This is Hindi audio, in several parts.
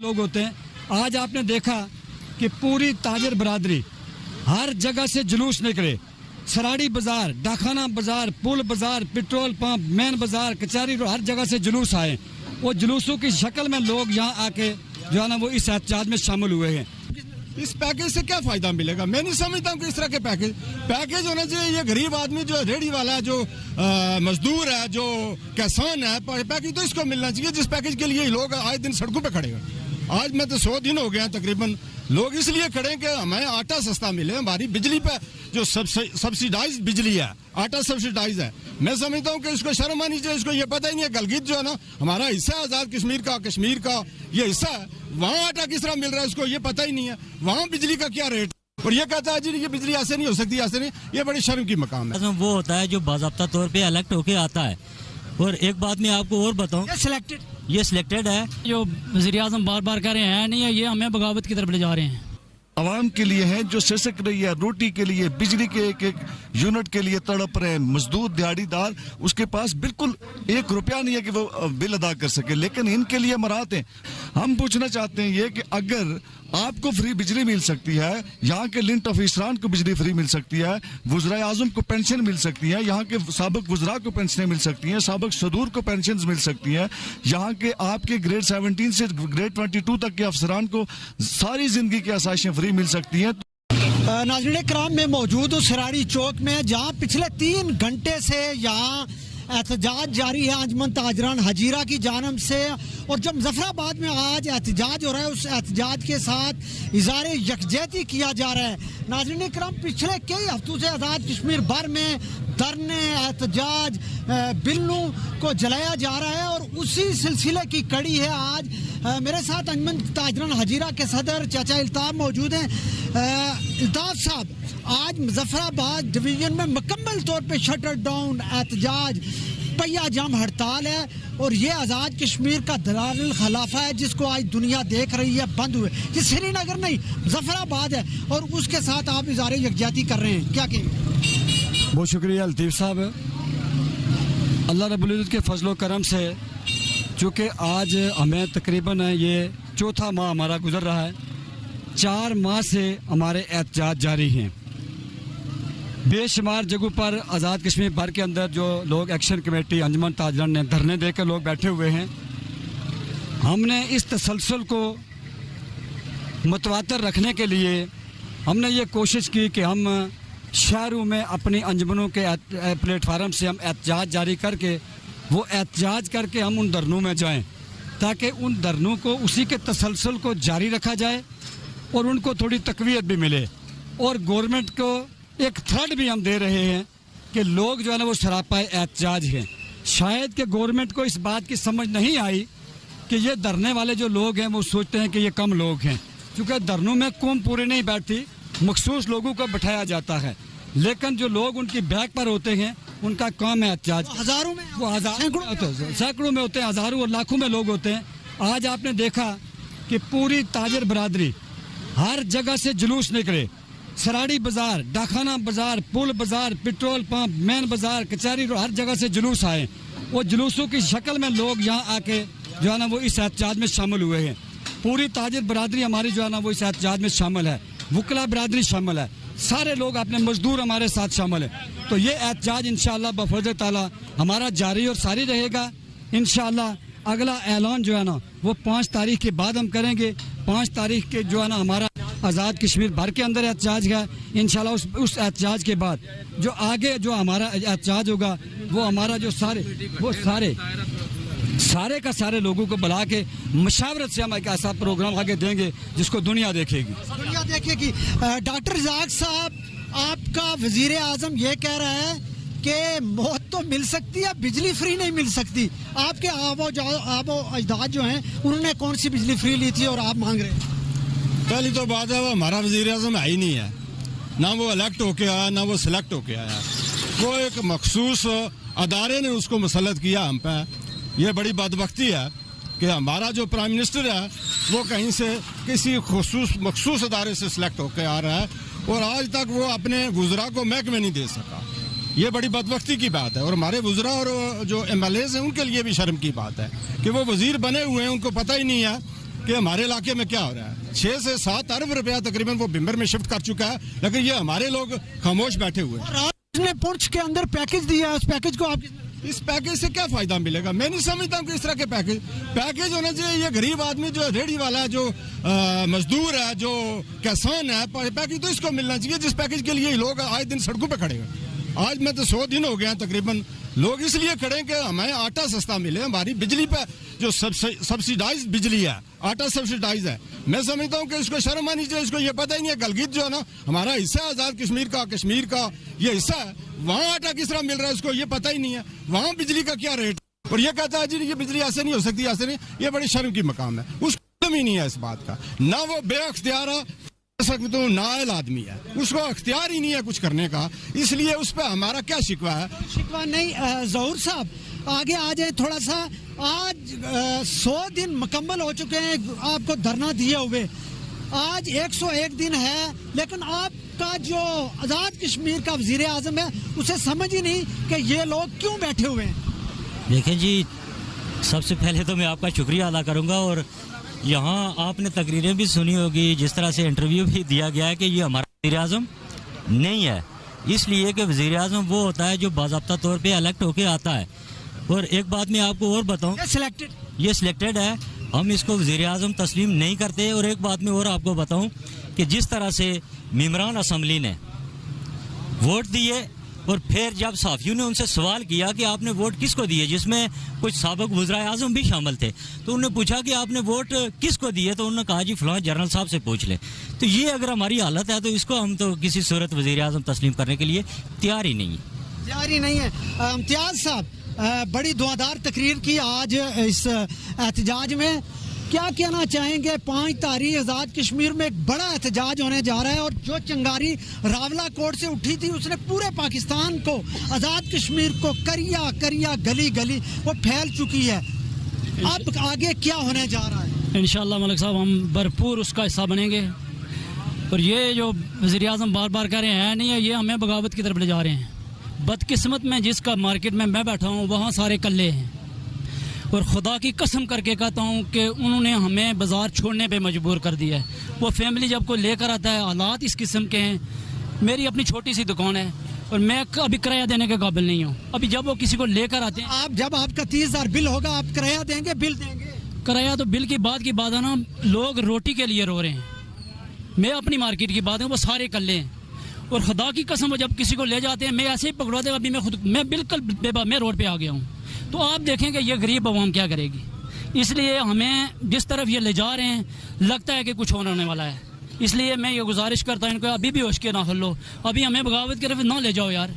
लोग होते हैं। आज आपने देखा कि पूरी ताजर बरादरी हर जगह से जुलूस निकले, सराड़ी बाजार, डाखाना बाजार, पुल बाजार, पेट्रोल पंप, मेन बाजार, कचहरी रोड, हर जगह से जुलूस आए। वो जुलूसों की शक्ल में लोग यहाँ आके जो है ना वो इस एहतजाज में शामिल हुए हैं। इस पैकेज से क्या फायदा मिलेगा? मैं नहीं समझता हूँ कि इस तरह के पैकेज होने चाहिए। ये गरीब आदमी जो रेहड़ी वाला है, जो मजदूर है, जो किसान है, पैकेज तो इसको मिलना चाहिए जिस पैकेज के लिए लोग आए दिन सड़कों पे खड़े हैं। आज मैं तो 100 दिन हो गए हैं तकरीबन, लोग इसलिए खड़े हैं कि हमें आटा सस्ता मिले। हमारी बिजली पे जो सब्सिडाइज बिजली है, आटा सब्सिडाइज है। मैं समझता हूँ कि इसको शर्म आनी चाहिए। इसको ये पता ही नहीं है गलगित जो है ना हमारा हिस्सा है, आजाद कश्मीर का ये हिस्सा है, वहाँ आटा किस तरह मिल रहा है इसको ये पता ही नहीं है। वहाँ बिजली का क्या रेट, और ये कहता है जी ये बिजली ऐसे नहीं हो सकती, ऐसे नहीं। ये बड़ी शर्म की मकाम है। वो होता है जो बाज़ाब्ता तौर पे इलेक्ट होके आता है। और एक बात मैं आपको और बताऊं, ये सिलेक्टेड है। जो वज़ीर-ए-आज़म बार बार कह रहे हैं नहीं है, ये हमें बगावत की तरफ ले जा रहे हैं। आवाम के लिए है जो सिसक रही है, रोटी के लिए, बिजली के एक यूनिट के लिए तड़प रहे हैं। मजदूर दिहाड़ीदार, उसके पास बिल्कुल 1 रुपया नहीं है कि वो बिल अदा कर सके, लेकिन इनके लिए मराहत हैं। हम पूछना चाहते हैं ये कि अगर आपको फ्री बिजली मिल सकती है, यहाँ के लिंट ऑफिसरान को बिजली फ्री मिल सकती है, वज़ीर आज़म को पेंशन मिल सकती है, यहाँ के साबिक वज़रा को पेंशनें मिल सकती हैं, साबिक सदूर को पेंशन मिल सकती हैं, यहाँ के आपके ग्रेड 17 से ग्रेड 22 तक के अफसरान को सारी जिंदगी की आसाइशें फ्री मिल सकती हैं। नाज़रीन कराम में मौजूद हूँ सराड़ी चौक में, जहाँ पिछले 3 घंटे से यहाँ एहतजाज जारी है अंजुमन ताजरान हजीरा की जानब से। और जब मुजफ्फराबाद में आज एहतजाज हो रहा है, उस एहतजाज के साथ इज़हार यकजहती किया जा रहा है। नाज़रीन करम, पिछले कई हफ्तों से आज़ाद कश्मीर भर में धरने, एहतजाज, बिल्लों को जलाया जा रहा है और उसी सिलसिले की कड़ी है आज। मेरे साथ अंजुमन ताजरान हजीरा के सदर चाचा इल्ताफ़ मौजूद हैं। इल्ताफ़ साहब, आज मुजफ्फराबाद डिवीज़न में मुकम्मल तौर पे शटर डाउन, एहतजाज, पहिया जाम हड़ताल है और ये आज़ाद कश्मीर का दलाल खिलाफा है जिसको आज दुनिया देख रही है बंद हुए। ये श्रीनगर नहीं मुजफ्फराबाद है और उसके साथ आप इज़हार यकजहती कर रहे हैं, क्या कहेंगे? बहुत शुक्रिया लतीफ़ साहब। अल्लाह रब्बुल इज़्ज़त के फजलो करम से चूँकि आज हमें तकरीबन ये 4था माह हमारा गुजर रहा है, 4 माह से हमारे एहतजाज जारी हैं। बेशुमार जगहों पर आज़ाद कश्मीर भर के अंदर जो लोग एक्शन कमेटी अंजुमन ताजरान ने धरने देकर लोग बैठे हुए हैं। हमने इस तसलसल को मुतवातर रखने के लिए हमने ये कोशिश की कि हम शहरों में अपनी अंजुमनों के प्लेटफार्म से हम एहतजाज जारी करके वो एहतजाज करके हम उन धरनों में जाएं, ताकि उन धरनों को उसी के तसलसल को जारी रखा जाए और उनको थोड़ी तकवीयत भी मिले। और गवर्नमेंट को एक थ्रेड भी हम दे रहे हैं कि लोग जो है ना वो सरापा एहतजाज हैं। शायद कि गवर्नमेंट को इस बात की समझ नहीं आई कि ये धरने वाले जो लोग हैं वो सोचते हैं कि ये कम लोग हैं, क्योंकि धरनों में कौम पूरी नहीं बैठती, मखसूस लोगों को बैठाया जाता है। लेकिन जो लोग उनकी बैक पर होते हैं उनका काम है एहतजाज। हज़ारों में, वो सैकड़ों में होते हैं, हज़ारों और लाखों में लोग होते हैं। आज आपने देखा कि पूरी ताजर बरादरी हर जगह से जुलूस निकले, सराड़ी बाजार, डाखाना बाजार, पुल बाजार, पेट्रोल पंप, मेन बाजार, कचहरी रोड, हर जगह से जुलूस आए। वो जुलूसों की शक्ल में लोग यहाँ आके जो है ना वो इस एहतजाज में शामिल हुए हैं। पूरी ताजर बरादरी हमारी जो है ना वो इस एहतजाज में शामिल है, वकला बरादरी शामिल है, सारे लोग अपने मजदूर हमारे साथ शामिल है। तो ये एहतजाज इंशाअल्लाह बफज़ल ताला हमारा जारी और सारी रहेगा। इंशाअल्लाह अगला ऐलान जो है ना वो 5 तारीख के बाद हम करेंगे। 5 तारीख के जो है ना हमारा आज़ाद कश्मीर भर के अंदर एहतजाज है। इंशाल्लाह उस एहतजाज के बाद जो आगे जो हमारा एहतजाज होगा वो हमारा जो सारे का सारे लोगों को बुला के मशावरत से हम एक ऐसा प्रोग्राम आगे देंगे जिसको दुनिया देखेगी। डॉक्टर रज़ाक साहब, आपका वज़ीर आज़म ये कह रहा है कि मौत तो मिल सकती है, बिजली फ्री नहीं मिल सकती। आपके आबो अजदाद जो हैं उन्होंने कौन सी बिजली फ्री ली थी और आप मांग रहे हैं? पहली तो बात है वो हमारा वज़ीर आज़म है ही नहीं है, ना वो इलेक्ट होके आया ना वो सिलेक्ट होके आया। वो एक मखसूस अदारे ने उसको मुसल्लत किया हम पे। ये बड़ी बदबख्ती है कि हमारा जो प्राइम मिनिस्टर है वो कहीं से किसी मखसूस अदारे से सिलेक्ट होकर आ रहा है और आज तक वो अपने वज़रा को महकमे नहीं दे सका। ये बड़ी बदबख्ती की बात है और हमारे वज़रा और जो MLAs हैं उनके लिए भी शर्म की बात है कि वो वज़ीर बने हुए हैं, उनको पता ही नहीं है कि हमारे इलाके में क्या हो रहा है। 6 से 7 अरब रुपया तकरीबन वो बिम्बर में शिफ्ट कर चुका है, लेकिन ये हमारे लोग खामोश बैठे हुए हैं। और आपने पुंछ के अंदर पैकेज दिया है, उस पैकेज को आप इस पैकेज से क्या फायदा मिलेगा? मैं नहीं समझता हूँ कि इस तरह के पैकेज होना चाहिए। ये गरीब आदमी जो रेहड़ी वाला है, जो मजदूर है, जो किसान है, पैकेज तो इसको मिलना चाहिए जिस पैकेज के लिए लोग आए दिन सड़कों पे खड़े हैं। आज मैं तो 100 दिन हो गए हैं तकरीबन, लोग इसलिए खड़े हैं कि हमें आटा सस्ता मिले। हमारी बिजली पे जो सब्सिडाइज बिजली है, आटा सब्सिडाइज है। मैं समझता हूँ कि इसको शर्म आनी चाहिए। इसको ये पता ही नहीं है गलगित जो है ना हमारा हिस्सा है, आजाद कश्मीर का ये हिस्सा है, वहाँ आटा किस तरह मिल रहा है इसको ये पता ही नहीं है। वहाँ बिजली का क्या रेट, और ये कहता है जी ये बिजली ऐसे नहीं हो सकती, ऐसे नहीं। ये बड़ी शर्म की मकाम है, उसको ही नहीं है इस बात का। ना वो बेअख्तियार सकते हो नाअहल आदमी है, उसको अख्तियार ही नहीं है कुछ करने का, इसलिए उस पर हमारा क्या शिकवा है। शिकवा नहीं। ज़हूर साहब आगे आ जाए थोड़ा सा। आज 100 दिन मुकम्मल हो चुके हैं आपको धरना दिए हुए, आज 101 दिन है, लेकिन आपका जो आज़ाद कश्मीर का वज़ीर आज़म है उसे समझ ही नहीं कि ये लोग क्यों बैठे हुए हैं। देखें जी, सबसे पहले तो मैं आपका शुक्रिया अदा करूंगा, और यहाँ आपने तकरीरें भी सुनी होगी, जिस तरह से इंटरव्यू भी दिया गया है कि ये हमारा वज़ीर आज़म नहीं है, इसलिए कि वज़ीर आज़म वो होता है जो बाज़ाब्ता तौर पे इलेक्ट होके आता है। और एक बात मैं आपको और बताऊं, ये सिलेक्टेड है, हम इसको वज़ीर आज़म तस्लीम नहीं करते। और एक बात मैं और आपको बताऊं कि जिस तरह से मेंबरान असम्बली ने वोट दिए, और फिर जब साफियों ने उनसे सवाल किया कि आपने वोट किसको दिए, जिसमें कुछ साबिक वज़ीर आज़म भी शामिल थे, तो उन्होंने पूछा कि आपने वोट किसको दिए, तो उन्होंने कहा जी फलां जनरल साहब से पूछ ले। तो ये अगर हमारी हालत है तो इसको हम तो किसी सूरत वज़ीर आज़म तस्लीम करने के लिए तैयार ही नहीं है। इम्तियाज़ साहब, बड़ी दुआदार तकरीर की आज इस एहतजाज में, क्या कहना चाहेंगे? 5 तारीख आज़ाद कश्मीर में एक बड़ा एहतजाज होने जा रहा है, और जो चिंगारी रावला कोट से उठी थी उसने पूरे पाकिस्तान को, आज़ाद कश्मीर को करिया करिया गली गली वो फैल चुकी है। अब आगे क्या होने जा रहा है? इंशाअल्लाह मलिक साहब हम भरपूर उसका हिस्सा बनेंगे, और ये जो वज़ीर आज़म बार बार कह रहे हैं नहीं है, ये हमें बगावत की तरफ ले जा रहे हैं। बदकिस्मत में जिसका मार्केट में मैं बैठा हूँ वहाँ सारे कल्ले हैं, और खुदा की कसम करके कहता हूँ कि उन्होंने हमें बाज़ार छोड़ने पे मजबूर कर दिया है। वो फैमिली जब कोई लेकर आता है, हालात इस किस्म के हैं। मेरी अपनी छोटी सी दुकान है और मैं अभी किराया देने के काबिल नहीं हूँ। अभी जब वो किसी को लेकर आते हैं, आप जब आपका 30,000 बिल होगा आप किराया देंगे? बिल देंगे? किराया तो बिल की बात है ना, लोग रोटी के लिए रो रहे हैं। मैं अपनी मार्केट की बात है, वो सारे कल्ले हैं, और खुदा की कसम वो जब किसी को ले जाते हैं, मैं ऐसे ही पकड़वा दे। अभी मैं बिल्कुल मैं रोड पे आ गया हूँ, तो आप देखेंगे ये गरीब अवाम क्या करेगी। इसलिए हमें जिस तरफ ये ले जा रहे हैं लगता है कि कुछ होने वाला है। इसलिए मैं ये गुजारिश करता हूँ इनको, अभी भी होश के ना लो, अभी हमें बगावत की तरफ ना ले जाओ यार।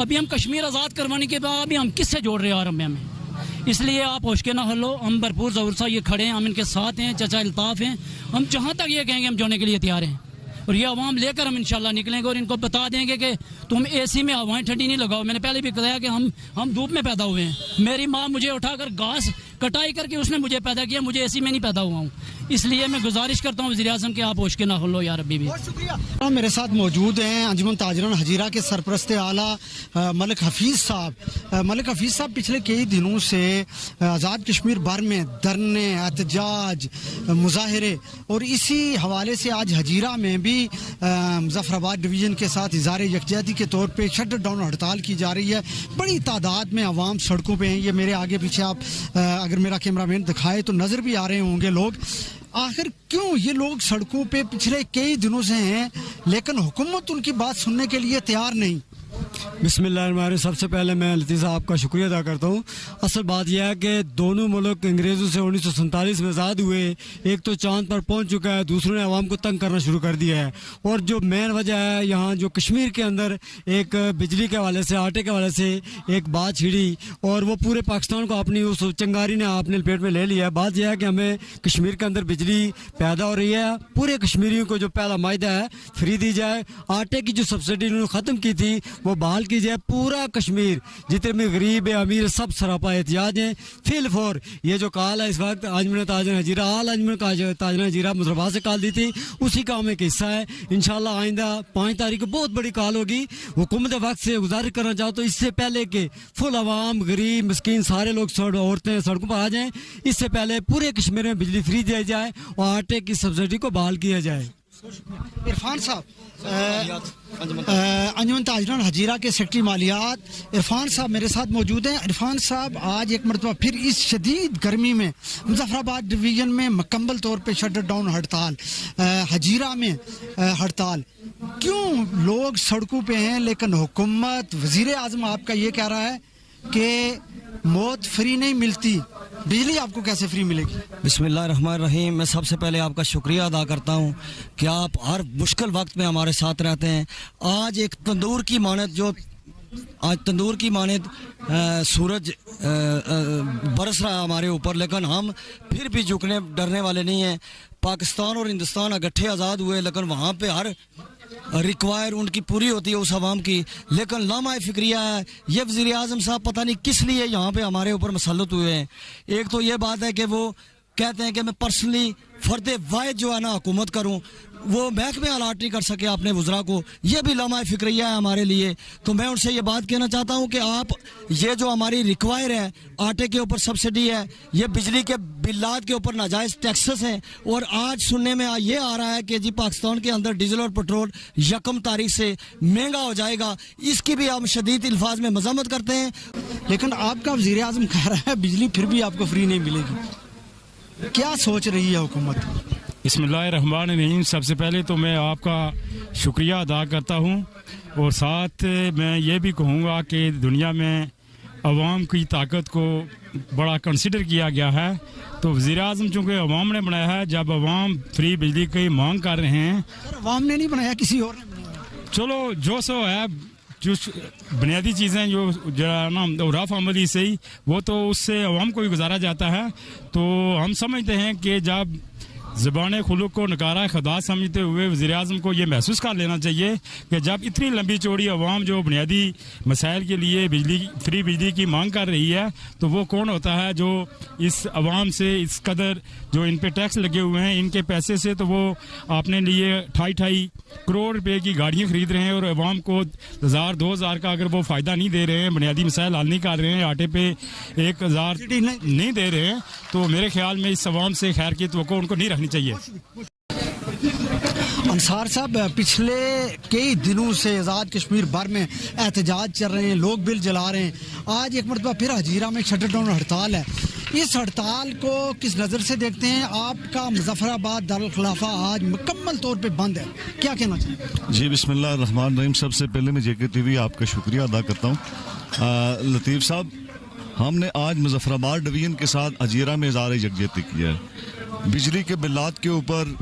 अभी हम कश्मीर आज़ाद करवाने के बाद अभी हम किससे जोड़ रहे हैं यार हमें। इसलिए आप होश के ना लो, हम भरपूर ज़रूर सा ये खड़े हैं, हम इनके साथ हैं, चाचा अल्ताफ़ हैं, हम जहाँ तक ये कहेंगे हम जोड़ने के लिए तैयार हैं। और ये आवाम लेकर हम इंशाल्लाह निकलेंगे, और इनको बता देंगे कि तुम एसी में हवाएं ठंडी नहीं लगाओ। मैंने पहले भी बताया कि हम धूप में पैदा हुए हैं। मेरी माँ मुझे उठाकर घास कटाई करके उसने मुझे पैदा किया, मुझे एसी में नहीं पैदा हुआ हूँ। इसलिए मैं गुजारिश करता हूँ वज़ीर आज़म के आप होश के ना लो यार। अभी भी बहुत शुक्रिया। मेरे साथ मौजूद हैं अंजुमन ताजरान हजीरा के सरपरस्त आला मलिक हफीज़ साहब। मलिक हफीज़ साहब पिछले कई दिनों से आज़ाद कश्मीर भर में धरने, एहतजाज, मुजाहरे, और इसी हवाले से आज हजीरा में भी मुजफ्फराबाद डिवीज़न के साथ इज़हार यकजहती के तौर पे शट डाउन हड़ताल की जा रही है। बड़ी तादाद में अवाम सड़कों पे हैं। ये मेरे आगे पीछे आप अगर मेरा कैमरामैन दिखाए तो नज़र भी आ रहे होंगे लोग। आखिर क्यों ये लोग सड़कों पे पिछले कई दिनों से हैं, लेकिन हुकूमत उनकी बात सुनने के लिए तैयार नहीं? बिस्मिल्लाह। सबसे पहले मैं लतीफ़ साहब का शुक्रिया अदा करता हूँ। असल बात यह है कि दोनों मुल्क अंग्रेज़ों से 1947 में आज़ाद हुए, एक तो चांद पर पहुँच चुका है, दूसरों ने आवाम को तंग करना शुरू कर दिया है। और जो मेन वजह है यहाँ जो कश्मीर के अंदर एक बिजली के हवाले से, आटे के हवाले से एक बात छिड़ी, और वो पूरे पाकिस्तान को अपनी उस चिंगारी ने अपने लपेट में ले लिया है। बात यह है कि हमें कश्मीर के अंदर बिजली पैदा हो रही है, पूरे कश्मीरियों को जो पहला मायदा है फ्री दी जाए। आटे की जो सब्सिडी उन्होंने ख़त्म की थी वो बहाल की जाए। पूरा कश्मीर जितने भी गरीब है अमीर सब सरापा एहतियाज हैं। फिल फॉर ये जो कॉल है इस वक्त अंजुमन ताजर हजीरा आल अंजुमन ताजर हजीरा मुजफ्फराबाद से कॉल दी थी, उसी का हम एक हिस्सा है। इंशाल्लाह आइंदा 5 तारीख को बहुत बड़ी कॉल होगी। हुकूमत वक्त से गुजारिश करना चाहो तो इससे पहले कि फुल आवाम गरीब मिस्किन सारे लोग औरतें सड़कों पर आ जाएं, इससे पहले पूरे कश्मीर में बिजली फ्री दी जाए और आटे की सब्सिडी को बहाल किया जाए। इरफान साहब, अंजुमन ताजरान हजीरा के सेक्रेटरी मालियात इरफान साहब मेरे साथ मौजूद हैं। इरफान साहब, आज एक मरतबा फिर इस शदीद गर्मी में मुजफ्फराबाद डिवीज़न में मुकम्मल तौर पे शटर डाउन हड़ताल, हजीरा में हड़ताल, क्यों लोग सड़कों पे हैं लेकिन हुकूमत वज़ीर आज़म आपका ये कह रहा है कि मौत फ्री नहीं मिलती, बिजली आपको कैसे फ्री मिलेगी? बिस्मिल्लाहिर्रहमानिर्रहीम। मैं सबसे पहले आपका शुक्रिया अदा करता हूँ कि आप हर मुश्किल वक्त में हमारे साथ रहते हैं। आज एक तंदूर की मानद सूरज बरस रहा है हमारे ऊपर, लेकिन हम फिर भी झुकने डरने वाले नहीं हैं। पाकिस्तान और हिंदुस्तान इकट्ठे आज़ाद हुए, लेकिन वहाँ पे हर रिक्वायर उनकी पूरी होती है उस आवाम की, लेकिन लामा फिक्रिया है ये वज़ीर आज़म साहब पता नहीं किस लिए यहाँ पे हमारे ऊपर मसल्लत हुए हैं। एक तो ये बात है कि वो कहते हैं कि मैं पर्सनली फर्द वाहिद जो है ना हुकूमत करूँ, वो महकमे अलाट नहीं कर सके अपने वज़रा को, ये भी लामा फिक्रिया है हमारे लिए। तो मैं उनसे ये बात कहना चाहता हूँ कि आप ये जो हमारी रिक्वायर है, आटे के ऊपर सब्सिडी है, ये बिजली के बिल्लात के ऊपर नाजायज़ टैक्सेस हैं, और आज सुनने में ये आ रहा है कि जी पाकिस्तान के अंदर डीजल और पेट्रोल 1 तारीख से महंगा हो जाएगा, इसकी भी हम शदीद अल्फाज में मज़म्मत करते हैं। लेकिन आपका वज़ीर आज़म कह रहा है बिजली फिर भी आपको फ्री नहीं मिलेगी, क्या सोच रही है हुकूमत? बिस्मिल्लाहिर्रहमानिर्रहीम। सबसे पहले तो मैं आपका शुक्रिया अदा करता हूँ, और साथ मैं ये भी कहूँगा कि दुनिया में अवाम की ताकत को बड़ा कंसिडर किया गया है। तो वज़ीर आज़म चूँकि अवाम ने बनाया है, जब अवाम फ्री बिजली की मांग कर रहे हैं, अवाम ने नहीं बनाया, किसी और ने बनाया। चलो जो सो है, जो बुनियादी चीज़ें जो ना रफ अमली से ही वो तो उससे अवाम को भी गुजारा जाता है। तो हम समझते हैं कि जब ज़बान खुलूक को नकारा खुदा समझते हुए वज़ीर आज़म को ये महसूस कर लेना चाहिए कि जब इतनी लंबी चौड़ी अवाम जो बुनियादी मसाइल के लिए फ्री बिजली की मांग कर रही है, तो वो कौन होता है जो इस अवाम से इस कदर जो इन पे टैक्स लगे हुए हैं, इनके पैसे से तो वो अपने लिए 28 करोड़ रुपए की गाड़ियाँ खरीद रहे हैं, और अवाम को 1000-2000 का अगर वो फ़ायदा नहीं दे रहे हैं, बुनियादी मसाइल हल नहीं कर रहे हैं, आटे पे 1000 नहीं दे रहे हैं, तो मेरे ख्याल में इस अवाम से खैर की तवक्को उनको नहीं रखनी चाहिए। अंसार साहब, पिछले कई दिनों से आज़ाद कश्मीर भर में एहतजाज चल रहे हैं, लोग बिल जला रहे हैं। आज एक मरतबा फिर हजीरा में शटर डाउन हड़ताल है। इस हड़ताल को किस नज़र से देखते हैं? आपका मुजफ्फराबाद दारुल खिलाफा आज मुकम्मल तौर पे बंद है, क्या कहना चाहिए? जी बिस्मिल्लाहिर्रहमानिर्रहीम। सबसे पहले मैं JK TV आपका शुक्रिया अदा करता हूँ। लतीफ़ साहब, हमने आज मुजफ्फराबाद डिवीज़न के साथ हजीरा में इज़हार यकजहती किया है। बिजली के बिल्लात के ऊपर,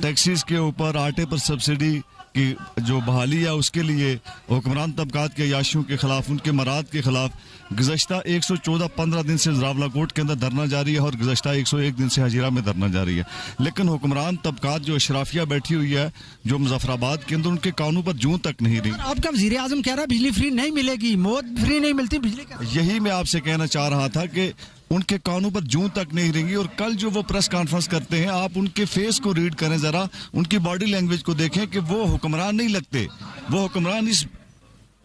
टैक्सीज के ऊपर, आटे पर सब्सिडी की जो बहाली है उसके लिए हुक्मरान तबकात के अयाशियों के खिलाफ, उनके मराद के खिलाफ गुज़श्ता 114-15 दिन से रावला कोट के अंदर धरना जारी है, और गुज़श्ता 101 दिन से हजीरा में धरना जारी है। लेकिन हुक्मरान तबकात जो अशराफिया बैठी हुई है जो मुजफ्फराबाद के अंदर, उनके कानों पर जूं तक नहीं रही। आपका वज़ीर आज़म कह रहा है बिजली फ्री नहीं मिलेगी, मौत फ्री नहीं मिलती, बिजली का। यही मैं आपसे कहना चाह रहा था कि उनके कानों पर जूं तक नहीं रहेंगी। और कल जो वो प्रेस कॉन्फ्रेंस करते हैं, आप उनके फेस को रीड करें, ज़रा उनकी बॉडी लैंग्वेज को देखें कि वो हुक्मरान नहीं लगते। वो हुक्मरान इस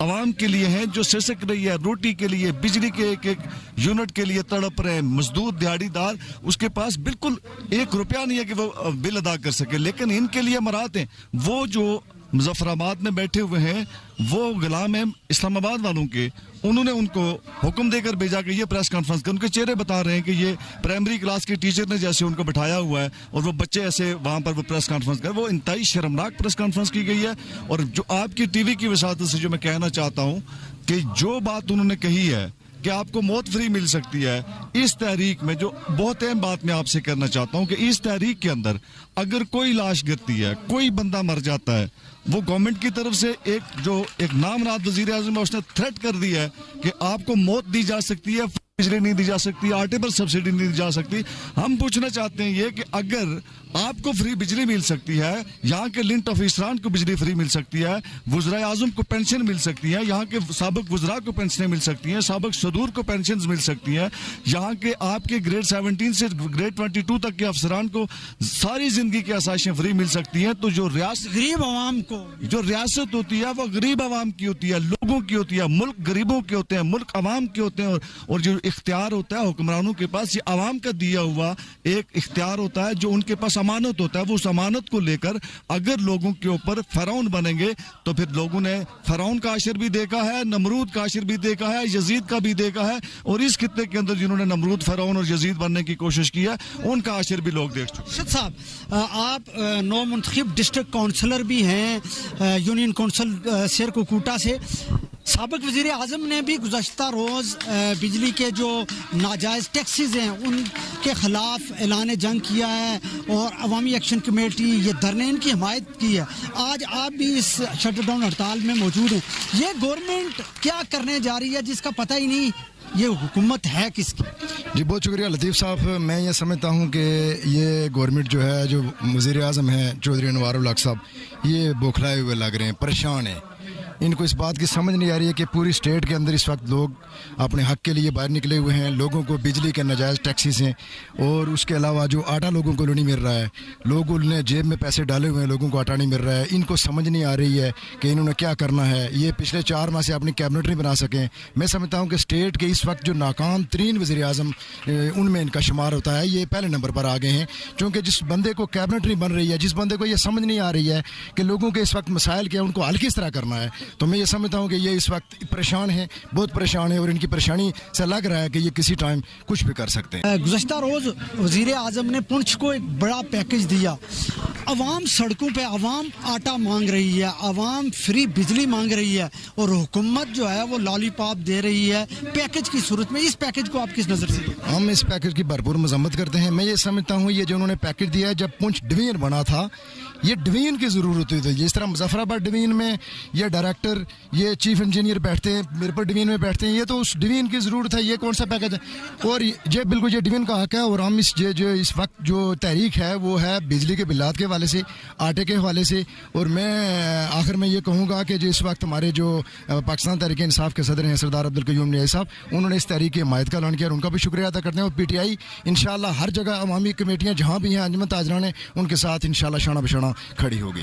आवाम के लिए हैं जो सिसक रही है, रोटी के लिए, बिजली के एक यूनिट के लिए तड़प रहे हैं। मजदूर दिहाड़ीदार, उसके पास बिल्कुल 1 रुपया नहीं है कि वो बिल अदा कर सके, लेकिन इनके लिए मराहत हैं। वो जो मुजफ्फराबाद में बैठे हुए हैं वो गुलाम हैं इस्लामाबाद वालों के। उन्होंने उनको हुक्म देकर भेजा कि ये प्रेस कॉन्फ्रेंस कर। उनके चेहरे बता रहे हैं कि ये प्राइमरी क्लास के टीचर ने जैसे उनको बैठाया हुआ है, और वो बच्चे ऐसे वहाँ पर वो प्रेस कॉन्फ्रेंस कर। वो इंतहाई शर्मनाक प्रेस कॉन्फ्रेंस की गई है। और जो आपकी TV की वसात से जो मैं कहना चाहता हूँ कि जो बात उन्होंने कही है कि आपको मौत फ्री मिल सकती है, इस तहरीक में जो बहुत अहम बात मैं आपसे करना चाहता हूं कि इस तहरीक के अंदर अगर कोई लाश गिरती है, कोई बंदा मर जाता है, वो गवर्नमेंट की तरफ से एक नामराद वजीर आज़म है, उसने थ्रेट कर दिया है कि आपको मौत दी जा सकती है बिजली नहीं दी जा सकती, आटे पर सब्सिडी नहीं दी जा सकती। हम पूछना चाहते हैं ये कि अगर आपको फ्री बिजली मिल सकती है, यहाँ के लिंट ऑफिसरान को बिजली फ्री मिल सकती है, वज़ीर आज़म को पेंशन मिल सकती है, यहाँ के साबिक वज़रा को पेंशनें मिल सकती हैं, साबिक सदूर को पेंशन मिल सकती हैं, यहाँ के आपके ग्रेड 17 से ग्रेड 22 तक के अफसरान को सारी जिंदगी की आसाइशें फ्री मिल सकती हैं, तो जो गरीब आवाम को जो रियासत होती है वो गरीब आवाम की होती है, लोगों की होती है, मुल्क गरीबों के होते हैं, मुल्क आवाम के होते हैं, और जो इख्तियार होता है हुक्मरानों के पास, ये आवाम का दिया हुआ एक इख्तियार होता है, जो उनके पास अमानत होता है। वो उस अमानत को लेकर अगर लोगों के ऊपर फ़िरौन बनेंगे तो फिर लोगों ने फ़िरौन का अशर भी देखा है, नमरूद का अशर भी देखा है, यजीद का भी देखा है, और इस खित्ते के अंदर जिन्होंने नमरूद, फ़िरौन और यजीद बनने की कोशिश की है उनका अशर भी लोग देख चुके हैं। साहब, आप नौ मुंतखब डिस्ट्रिक्ट काउंसलर भी हैं यूनियन काउंसिल शेरकुकूटा से। साबिक वज़ीर आज़म ने भी गुज़श्ता रोज़ बिजली के जो नाजायज़ टैक्सेस हैं उनके ख़िलाफ़ ऐलान जंग किया है और अवामी एक्शन कमेटी ये धरने इनकी हिमायत की है। आज आप भी इस शटडाउन हड़ताल में मौजूद हैं। ये गवर्नमेंट क्या करने जा रही है जिसका पता ही नहीं ये हुकूमत है किसकी? जी बहुत शुक्रिया लतीफ़ साहब। मैं ये समझता हूँ कि ये गवर्नमेंट जो है, जो वज़ीर आज़म है चौधरी अनवार उल हक साहब, ये बौखलाए हुए लग रहे हैं, परेशान हैं। इनको इस बात की समझ नहीं आ रही है कि पूरी स्टेट के अंदर इस वक्त लोग अपने हक के लिए बाहर निकले हुए हैं। लोगों को बिजली के नाजायज़ टैक्सेस हैं, और उसके अलावा जो आटा लोगों को नहीं मिल रहा है, लोग उन्हें जेब में पैसे डाले हुए हैं, लोगों को आटा नहीं मिल रहा है। इनको समझ नहीं आ रही है कि इन्होंने क्या करना है। ये पिछले 4 माह से अपनी कैबिनेट नहीं बना सकें। मैं समझता हूँ कि स्टेट के इस वक्त जो नाकाम तरीन वज़ीर आज़म उनमें इनका शुमार होता है। ये पहले नंबर पर आ गए हैं, क्योंकि जिस बंदे को कैबिनेट नहीं बन रही है, जिस बंदे को ये समझ नहीं आ रही है कि लोगों के इस वक्त मसाइल क्या, उनको हल किस तरह करना है, तो मैं ये समझता हूँ कि ये इस वक्त परेशान हैं, बहुत परेशान है, और इनकी परेशानी से लग रहा है कि ये किसी टाइम कुछ भी कर सकते हैं। गुज़श्ता रोज़ वज़ीर आज़म ने पुंछ को एक बड़ा पैकेज दिया। अवाम सड़कों पे, अवाम आटा मांग रही है, अवाम फ्री बिजली मांग रही है, और हुकूमत जो है वो लॉलीपॉप दे रही है पैकेज की सूरत में। इस पैकेज को आप किस नज़र से? हम इस पैकेज की भरपूर मजम्मत करते हैं। मैं ये समझता हूँ ये जो उन्होंने पैकेज दिया है, जब पुंछ डिवीजन बना था, ये डिवीजन की ज़रूरत हुई थी। जिस तरह मुजफ्फराबाद डिवीजन में ये डायरेक्टर, ये चीफ इंजीनियर बैठते हैं, मीरपुर डिवीजन में बैठते हैं, ये तो उस डिवीजन की ज़रूरत है। ये कौन सा पैकेज है? और ये बिल्कुल ये डिवीजन का हक है। और हम इस वक्त जो तहरीक है वो है बिजली के बिलात के हवाले से, आटे के हवाले से। और मैं आखिर में ये कहूँगा कि जो इस वक्त हमारे जो पाकिस्तान तहरीक इंसाफ के सदर हैं सरदार अब्दुल क़य्यूम नियाज़ी साहब, उन्होंने इस तहरीक की हिमायत का ऐलान किया और उनका भी शुक्रिया अदा करते हैं। और PTI इंशाल्लाह हर जगह अवामी कमेटियाँ जहाँ भी हैं, अंजुमन ताजरान है, उनके साथ इंशाल्लाह शाना बशाना खड़ी होगी।